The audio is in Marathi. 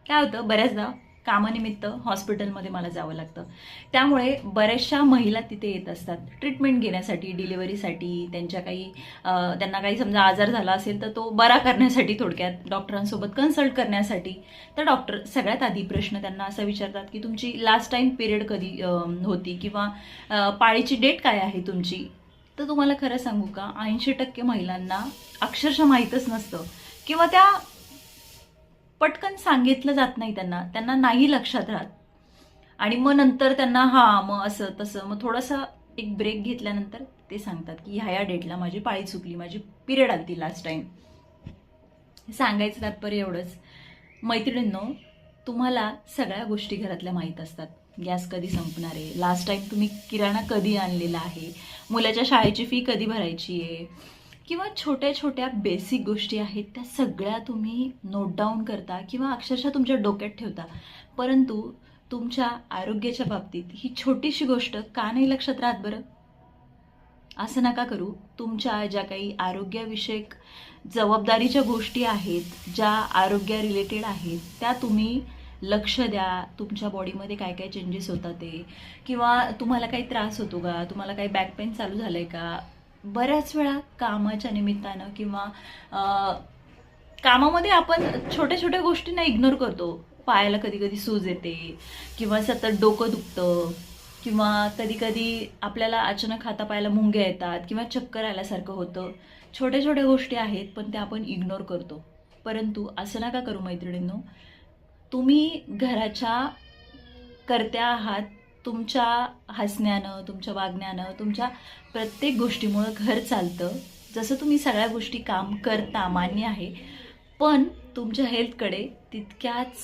काय होतं, बऱ्याचदा कामानिमित्त हॉस्पिटलमध्ये मला जावं लागतं. त्यामुळे बऱ्याचशा महिला तिथे येत असतात ट्रीटमेंट घेण्यासाठी, डिलिव्हरीसाठी, त्यांना काही समजा आजार झाला असेल तर तो बरा करण्यासाठी, थोडक्यात डॉक्टरांसोबत कन्सल्ट करण्यासाठी. तर डॉक्टर सगळ्यात आधी प्रश्न त्यांना असा विचारतात की तुमची लास्ट टाईम पिरियड कधी होती, किंवा पाळीची डेट काय आहे तुमची. तर तुम्हाला खरं सांगू का, 80% महिलांना अक्षरशः माहीतच नसतं, किंवा त्या पटकन सांगितलं जात नाही त्यांना, त्यांना नाही लक्षात राहत. आणि मग नंतर त्यांना मग असं तसं, मग थोडासा एक ब्रेक घेतल्यानंतर ते सांगतात की ह्या डेटला माझी पाळी चुकली, माझी पिरियड आली लास्ट टाइम. सांगायचं तात्पर्य एवढंच, मैत्रिणींनो, तुम्हाला सगळ्या गोष्टी घरातल्या माहीत असतात. गॅस कधी संपणार आहे, लास्ट टाइम तुम्ही किराणा कधी आणलेला आहे, मुलाच्या शाळेची फी कधी भरायची आहे, किंवा छोट्या छोट्या बेसिक गोष्टी आहेत त्या सगळ्या तुम्ही नोट डाऊन करता किंवा अक्षरशः तुमच्या डोक्यात ठेवता. परंतु तुमच्या आरोग्याच्या बाबतीत ही छोटीशी गोष्ट का नाही लक्षात राहत बरं? असं नका करू. तुमच्या ज्या काही आरोग्याविषयक जबाबदारीच्या गोष्टी आहेत, ज्या आरोग्या रिलेटेड आहेत, त्या तुम्ही लक्ष द्या. तुमच्या बॉडीमध्ये काय काय चेंजेस होतात ते, किंवा तुम्हाला काही त्रास होतो का, तुम्हाला काही बॅक पेन चालू झालं आहे का. बऱ्याच वेळा कामाच्या निमित्तानं किंवा कामामध्ये आपण छोट्या छोट्या गोष्टींना इग्नोर करतो. पायाला कधी कधी सूज येते, किंवा सतत डोकं दुखतं, किंवा कधी कधी आपल्याला अचानक हातापायाला मुंग्या येतात, किंवा चक्कर आल्यासारखं होतं. छोट्या छोट्या गोष्टी आहेत पण त्या आपण इग्नोर करतो. परंतु असं नका करू मैत्रिणींनो. तुम्ही घराच्या कर्त्या आहात. तुमच्या हसण्यानं, तुमच्या वागण्यानं, तुमच्या प्रत्येक गोष्टीमुळं घर चालतं. जसं तुम्ही सगळ्या गोष्टी काम करता मान्य आहे, पण तुमच्या हेल्थकडे तितक्याच